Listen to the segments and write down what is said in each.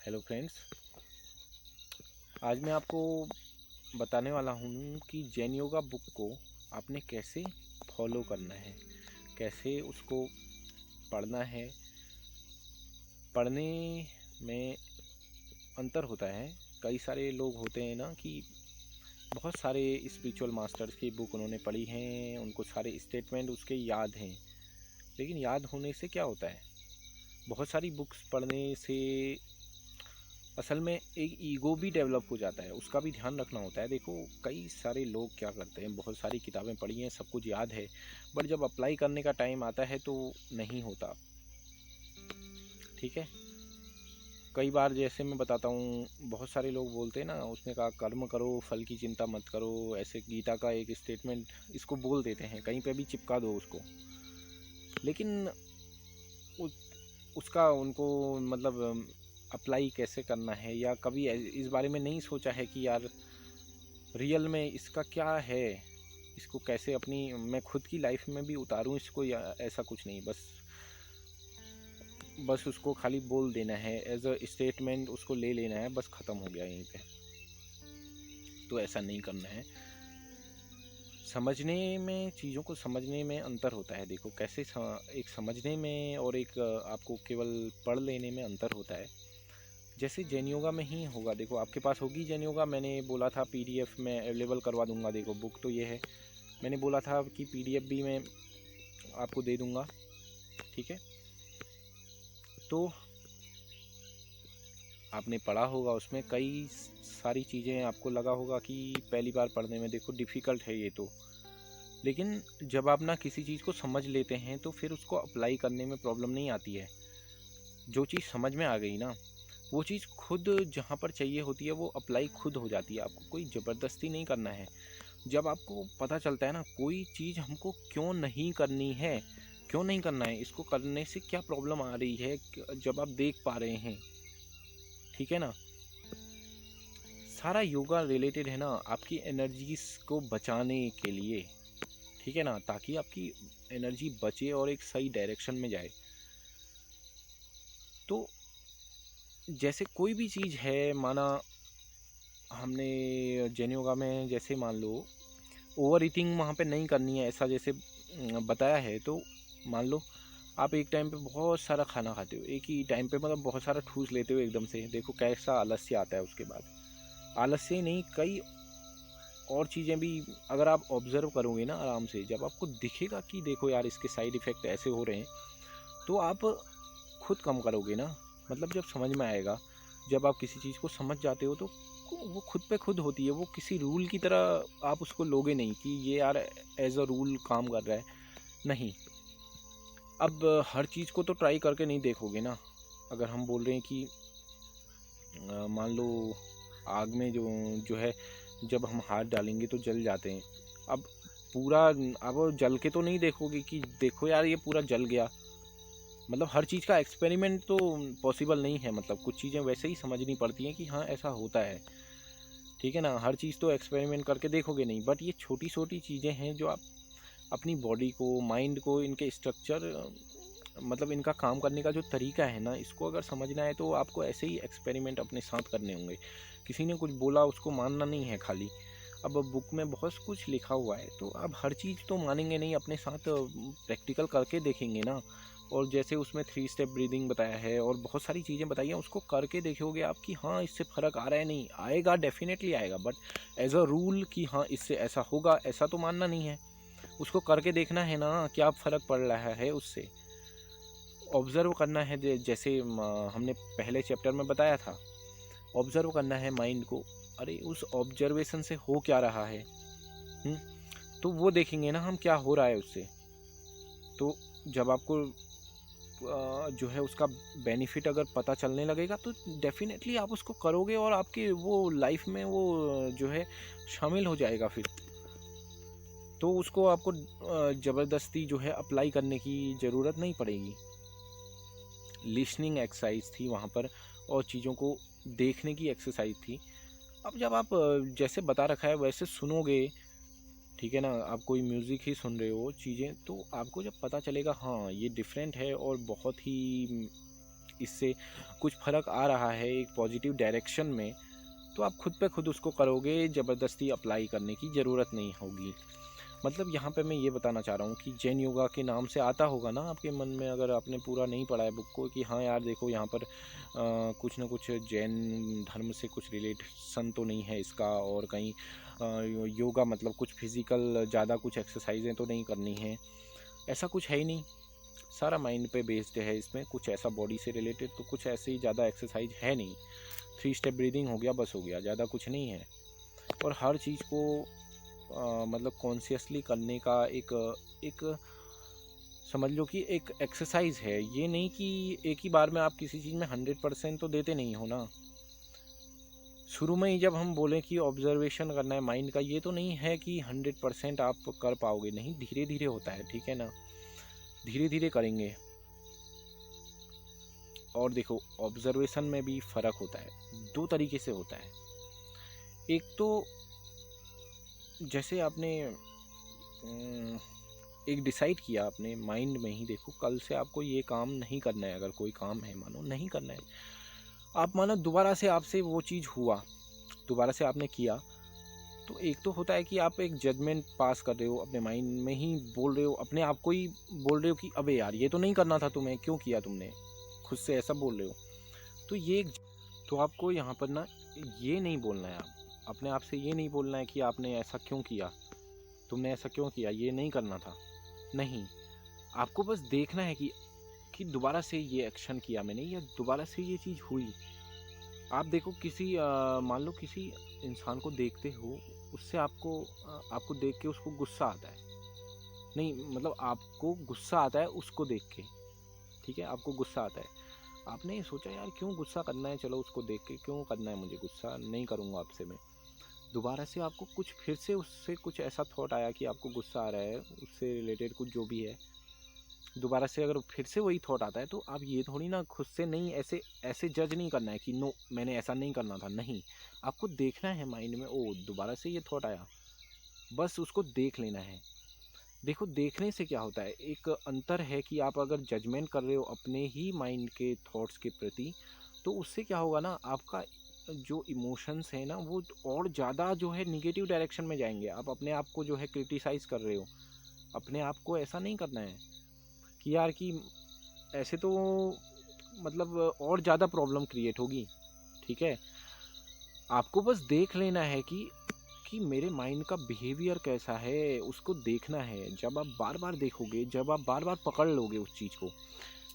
Hello friends, आज मैं आपको बताने वाला हूँ कि जैन योगा बुक को आपने कैसे फॉलो करना है, कैसे उसको पढ़ना है। पढ़ने में अंतर होता है। कई सारे लोग होते हैं ना कि बहुत सारे स्पिरिचुअल मास्टर्स की बुक उन्होंने पढ़ी हैं, उनको सारे स्टेटमेंट उसके याद हैं। लेकिन याद होने से क्या होता है? बहुत सारी बुक्स पढ़ने से असल में एक ईगो भी डेवलप हो जाता है, उसका भी ध्यान रखना होता है। देखो, कई सारे लोग क्या करते हैं, बहुत सारी किताबें पढ़ी हैं, सब कुछ याद है, बट जब अप्लाई करने का टाइम आता है तो नहीं होता। ठीक है, कई बार जैसे मैं बताता हूँ, बहुत सारे लोग बोलते हैं ना, उसने कहा कर्म करो फल की चिंता मत करो, ऐसे गीता का एक स्टेटमेंट इसको बोल देते हैं, कहीं पे भी चिपका दो उसको। लेकिन उसका उनको मतलब अप्लाई कैसे करना है, या कभी इस बारे में नहीं सोचा है कि यार रियल में इसका क्या है, इसको कैसे अपनी मैं खुद की लाइफ में भी उतारूं इसको, या ऐसा कुछ नहीं, बस उसको खाली बोल देना है, एज अ स्टेटमेंट उसको ले लेना है, बस ख़त्म हो गया यहीं पे। तो ऐसा नहीं करना है। समझने में, चीज़ों को समझने में अंतर होता है। देखो कैसे एक समझने में और एक आपको केवल पढ़ लेने में अंतर होता है। जैसे जैन योगा में ही होगा, देखो आपके पास होगी जैन योगा, मैंने बोला था पीडीएफ में अवेलेबल करवा दूंगा। देखो बुक तो ये है, मैंने बोला था कि पीडीएफ भी मैं आपको दे दूंगा। ठीक है, तो आपने पढ़ा होगा, उसमें कई सारी चीज़ें आपको लगा होगा कि पहली बार पढ़ने में देखो डिफ़िकल्ट है ये तो। लेकिन जब आप ना किसी चीज़ को समझ लेते हैं तो फिर उसको अप्लाई करने में प्रॉब्लम नहीं आती है। जो चीज़ समझ में आ गई ना, वो चीज़ खुद जहाँ पर चाहिए होती है वो अप्लाई खुद हो जाती है। आपको कोई ज़बरदस्ती नहीं करना है। जब आपको पता चलता है ना कोई चीज़ हमको क्यों नहीं करनी है, क्यों नहीं करना है, इसको करने से क्या प्रॉब्लम आ रही है, जब आप देख पा रहे हैं, ठीक है ना। सारा योगा रिलेटेड है ना आपकी एनर्जीज को बचाने के लिए, ठीक है ना, ताकि आपकी एनर्जी बचे और एक सही डायरेक्शन में जाए। तो जैसे कोई भी चीज़ है, माना हमने जैन योगा में जैसे मान लो ओवर ईटिंग वहाँ पे नहीं करनी है, ऐसा जैसे बताया है। तो मान लो आप एक टाइम पे बहुत सारा खाना खाते हो, एक ही टाइम पे मतलब बहुत सारा ठूस लेते हो एकदम से, देखो कैसा आलस्य आता है उसके बाद। आलस्य ही नहीं, कई और चीज़ें भी अगर आप ऑब्ज़र्व करोगे ना आराम से, जब आपको दिखेगा कि देखो यार इसके साइड इफ़ेक्ट ऐसे हो रहे हैं, तो आप खुद कम करोगे ना। मतलब जब समझ में आएगा, जब आप किसी चीज़ को समझ जाते हो तो वो खुद पे खुद होती है। वो किसी रूल की तरह आप उसको लोगे नहीं कि ये यार एज अ रूल काम कर रहा है, नहीं। अब हर चीज़ को तो ट्राई करके नहीं देखोगे ना। अगर हम बोल रहे हैं कि मान लो आग में जो जो है, जब हम हाथ डालेंगे तो जल जाते हैं। अब पूरा, अब जल के तो नहीं देखोगे कि देखो यार ये पूरा जल गया। मतलब हर चीज़ का एक्सपेरिमेंट तो पॉसिबल नहीं है। मतलब कुछ चीज़ें वैसे ही समझनी पड़ती हैं कि हाँ ऐसा होता है, ठीक है ना। हर चीज़ तो एक्सपेरिमेंट करके देखोगे नहीं, बट ये छोटी छोटी चीज़ें हैं जो आप अपनी बॉडी को, माइंड को, इनके स्ट्रक्चर, मतलब इनका काम करने का जो तरीका है ना, इसको अगर समझना है तो आपको ऐसे ही एक्सपेरिमेंट अपने साथ करने होंगे। किसी ने कुछ बोला उसको मानना नहीं है खाली। अब बुक में बहुत कुछ लिखा हुआ है, तो अब हर चीज़ तो मानेंगे नहीं, अपने साथ प्रैक्टिकल करके देखेंगे ना। और जैसे उसमें 3 स्टेप ब्रीदिंग बताया है और बहुत सारी चीज़ें बताई हैं, उसको करके देखोगे आप कि हाँ इससे फ़र्क आ रहा है, नहीं आएगा, डेफिनेटली आएगा, बट एज अ रूल कि हाँ इससे ऐसा होगा, ऐसा तो मानना नहीं है। उसको करके देखना है ना, क्या फ़र्क पड़ रहा है उससे। ऑब्ज़र्व करना है, जैसे हमने पहले चैप्टर में बताया था, ऑब्ज़र्व करना है माइंड को। अरे उस ऑब्जर्वेशन से हो क्या रहा है, हुँ? तो वो देखेंगे ना हम क्या हो रहा है उससे। तो जब आपको जो है उसका बेनिफिट अगर पता चलने लगेगा तो डेफ़िनेटली आप उसको करोगे और आपके वो लाइफ़ में वो जो है शामिल हो जाएगा फिर। तो उसको आपको ज़बरदस्ती जो है अप्लाई करने की ज़रूरत नहीं पड़ेगी। लिसनिंग एक्सरसाइज थी वहाँ पर, और चीज़ों को देखने की एक्सरसाइज थी। अब जब आप जैसे बता रखा है वैसे सुनोगे, ठीक है ना, आप कोई म्यूज़िक ही सुन रहे हो चीज़ें, तो आपको जब पता चलेगा हाँ ये डिफरेंट है और बहुत ही इससे कुछ फ़र्क आ रहा है एक पॉजिटिव डायरेक्शन में, तो आप खुद पे खुद उसको करोगे, ज़बरदस्ती अप्लाई करने की ज़रूरत नहीं होगी। मतलब यहाँ पे मैं ये बताना चाह रहा हूँ कि जैन योगा के नाम से आता होगा ना आपके मन में, अगर आपने पूरा नहीं पढ़ा है बुक को, कि हाँ यार देखो यहाँ पर कुछ ना कुछ जैन धर्म से कुछ रिलेशन तो नहीं है इसका, और कहीं योगा मतलब कुछ फिज़िकल ज़्यादा कुछ एक्सरसाइजें तो नहीं करनी है, ऐसा कुछ है ही नहीं। सारा माइंड पे बेस्ड है इसमें, कुछ ऐसा बॉडी से रिलेटेड तो कुछ ऐसे ही ज़्यादा एक्सरसाइज है नहीं। 3 स्टेप ब्रीदिंग हो गया, बस हो गया, ज़्यादा कुछ नहीं है। और हर चीज़ को मतलब कॉन्शियसली करने का एक समझ लो कि एक एक्सरसाइज है। ये नहीं कि एक ही बार में आप किसी चीज़ में 100% तो देते नहीं हो ना। शुरू में ही जब हम बोलें कि ऑब्जर्वेशन करना है माइंड का, ये तो नहीं है कि 100% आप कर पाओगे, नहीं, धीरे धीरे होता है, ठीक है ना, धीरे धीरे करेंगे। और देखो ऑब्जर्वेशन में भी फ़र्क होता है, 2 तरीके से होता है। एक तो जैसे आपने एक डिसाइड किया अपने माइंड में ही, देखो कल से आपको ये काम नहीं करना है, अगर कोई काम है मानो नहीं करना है, आप मानो दोबारा से आपसे वो चीज़ हुआ, दोबारा से आपने किया, तो एक तो होता है कि आप एक जजमेंट पास कर रहे हो, अपने माइंड में ही बोल रहे हो, अपने आप को ही बोल रहे हो कि अबे यार ये तो नहीं करना था तुम्हें, क्यों किया तुमने, खुद से ऐसा बोल रहे हो। तो ये तो आपको यहाँ पर ना ये नहीं बोलना है, आप अपने आप से ये नहीं बोलना है कि आपने ऐसा क्यों किया, तुमने ऐसा क्यों किया, ये नहीं करना था, नहीं। आपको बस देखना है कि दोबारा से ये एक्शन किया मैंने, या दोबारा से ये चीज़ हुई। आप देखो किसी मान लो किसी इंसान को देखते हो, उससे आपको देख के उसको गुस्सा आता है, नहीं मतलब आपको गुस्सा आता है उसको देख के, ठीक है, आपको गुस्सा आता है, आपने सोचा यार क्यों गुस्सा करना है, चलो उसको देख के क्यों करना है मुझे गुस्सा, नहीं करूँगा आपसे मैं। दोबारा से आपको कुछ फिर से उससे कुछ ऐसा थॉट आया कि आपको गुस्सा आ रहा है, उससे रिलेटेड कुछ जो भी है, दोबारा से अगर फिर से वही थॉट आता है, तो आप ये थोड़ी ना खुद से नहीं ऐसे ऐसे जज नहीं करना है कि नो मैंने ऐसा नहीं करना था, नहीं। आपको देखना है माइंड में, ओ दोबारा से ये थॉट आया, बस उसको देख लेना है। देखो देखने से क्या होता है, एक अंतर है कि आप अगर जजमेंट कर रहे हो अपने ही माइंड के थॉट्स के प्रति, तो उससे क्या होगा ना, आपका जो इमोशंस है ना वो और ज़्यादा जो है निगेटिव डायरेक्शन में जाएंगे। आप अपने आप को जो है क्रिटिसाइज़ कर रहे हो, अपने आप को ऐसा नहीं करना है कि यार कि ऐसे तो मतलब और ज़्यादा प्रॉब्लम क्रिएट होगी, ठीक है। आपको बस देख लेना है कि मेरे माइंड का बिहेवियर कैसा है, उसको देखना है। जब आप बार बार देखोगे, जब आप बार बार पकड़ लोगे उस चीज़ को,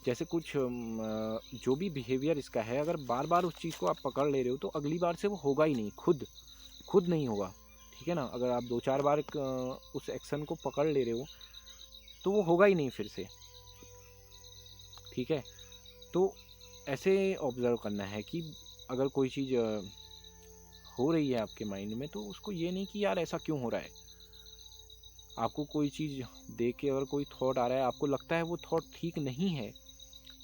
जैसे कुछ जो भी बिहेवियर इसका है, अगर बार बार उस चीज़ को आप पकड़ ले रहे हो, तो अगली बार से वो होगा ही नहीं, खुद नहीं होगा, ठीक है ना। अगर आप 2-4 बार उस एक्शन को पकड़ ले रहे हो, तो वो होगा ही नहीं फिर से, ठीक है। तो ऐसे ऑब्ज़र्व करना है कि अगर कोई चीज़ हो रही है आपके माइंड में, तो उसको ये नहीं कि यार ऐसा क्यों हो रहा है। आपको कोई चीज़ देख के अगर कोई थॉट आ रहा है, आपको लगता है वो थॉट ठीक नहीं है,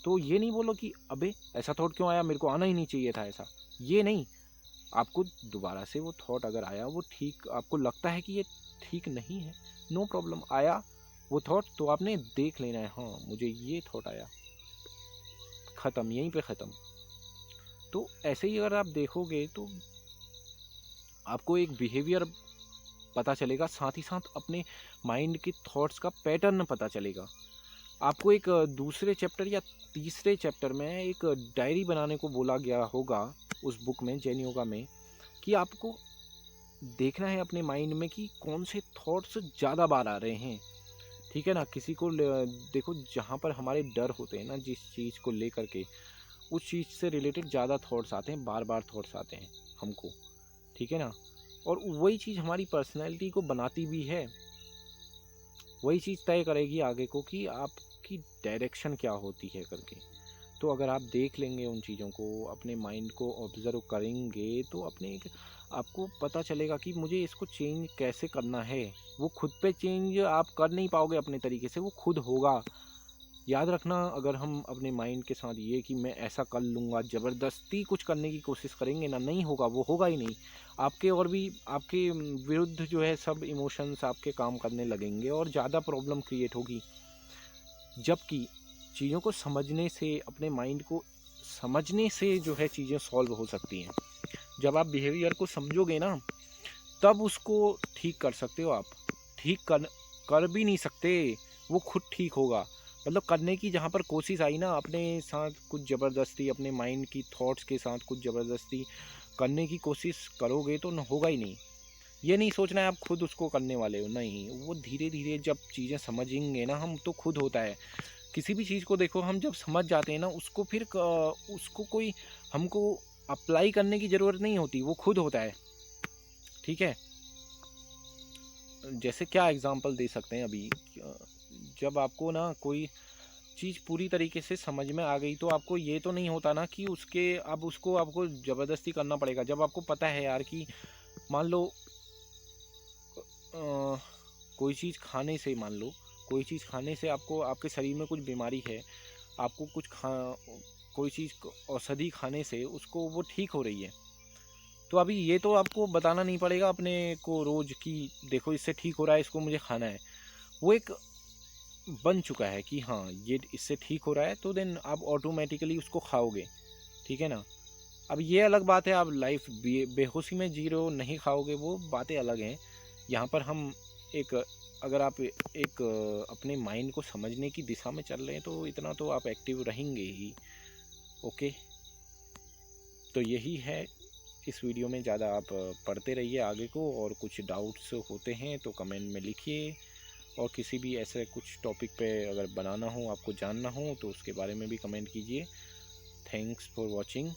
तो ये नहीं बोलो कि अबे ऐसा थॉट क्यों आया, मेरे को आना ही नहीं चाहिए था ऐसा, ये नहीं। आपको दोबारा से वो थॉट अगर आया, वो ठीक आपको लगता है कि ये ठीक नहीं है, नो प्रॉब्लम, आया वो थॉट, तो आपने देख लेना है, हाँ मुझे ये थॉट आया, ख़त्म, यहीं पे ख़त्म। तो ऐसे ही अगर आप देखोगे, तो आपको एक बिहेवियर पता चलेगा, साथ ही साथ अपने माइंड के थॉट्स का पैटर्न पता चलेगा। आपको एक दूसरे चैप्टर या तीसरे चैप्टर में एक डायरी बनाने को बोला गया होगा उस बुक में, जैन योगा में, कि आपको देखना है अपने माइंड में कि कौन से थॉट्स ज़्यादा बार आ रहे हैं, ठीक है ना। किसी को देखो जहाँ पर हमारे डर होते हैं ना, जिस चीज़ को लेकर के, उस चीज़ से रिलेटेड ज़्यादा थॉट्स आते हैं, बार बार थॉट्स आते हैं हमको, ठीक है ना। और वही चीज़ हमारी पर्सनैलिटी को बनाती भी है, वही चीज़ तय करेगी आगे को कि आपकी डायरेक्शन क्या होती है करके। तो अगर आप देख लेंगे उन चीज़ों को, अपने माइंड को ऑब्ज़र्व करेंगे, तो आपको पता चलेगा कि मुझे इसको चेंज कैसे करना है। वो खुद पे चेंज आप कर नहीं पाओगे अपने तरीके से, वो खुद होगा। याद रखना, अगर हम अपने माइंड के साथ ये कि मैं ऐसा कर लूँगा, ज़बरदस्ती कुछ करने की कोशिश करेंगे ना, नहीं होगा, वो होगा ही नहीं। आपके और भी आपके विरुद्ध जो है सब इमोशंस आपके काम करने लगेंगे, और ज़्यादा प्रॉब्लम क्रिएट होगी। जबकि चीज़ों को समझने से, अपने माइंड को समझने से जो है चीज़ें सॉल्व हो सकती हैं। जब आप बिहेवियर को समझोगे ना, तब उसको ठीक कर सकते हो आप। ठीक कर भी नहीं सकते, वो खुद ठीक होगा। मतलब करने की जहाँ पर कोशिश आई ना, अपने साथ कुछ ज़बरदस्ती, अपने माइंड की थॉट्स के साथ कुछ ज़बरदस्ती करने की कोशिश करोगे तो होगा ही नहीं। ये नहीं सोचना है आप खुद उसको करने वाले हो, नहीं। वो धीरे धीरे जब चीज़ें समझेंगे ना हम, तो खुद होता है। किसी भी चीज़ को देखो, हम जब समझ जाते हैं ना उसको, फिर उसको कोई हमको अप्लाई करने की ज़रूरत नहीं होती, वो खुद होता है। ठीक है, जैसे क्या एग्जांपल दे सकते हैं अभी, जब आपको ना कोई चीज़ पूरी तरीके से समझ में आ गई, तो आपको ये तो नहीं होता ना कि उसके अब उसको आपको ज़बरदस्ती करना पड़ेगा। जब आपको पता है यार कि मान लो कोई चीज़ खाने से, मान लो कोई चीज़ खाने से आपको, आपके शरीर में कुछ बीमारी है, आपको कोई चीज़ औषधि खाने से उसको वो ठीक हो रही है, तो अभी ये तो आपको बताना नहीं पड़ेगा अपने को रोज़ कि देखो इससे ठीक हो रहा है, इसको मुझे खाना है। वो एक बन चुका है कि हाँ ये इससे ठीक हो रहा है, तो देन आप ऑटोमेटिकली उसको खाओगे। ठीक है ना। अब ये अलग बात है, आप लाइफ बेहोशी में जी रहे हो, नहीं खाओगे, वो बातें अलग हैं। यहाँ पर हम एक, अगर आप एक अपने माइंड को समझने की दिशा में चल रहे हैं, तो इतना तो आप एक्टिव रहेंगे ही। ओके, तो यही है इस वीडियो में। ज़्यादा आप पढ़ते रहिए आगे को, और कुछ डाउट्स होते हैं तो कमेंट में लिखिए, और किसी भी ऐसे कुछ टॉपिक पे अगर बनाना हो, आपको जानना हो, तो उसके बारे में भी कमेंट कीजिए। Thanks for watching.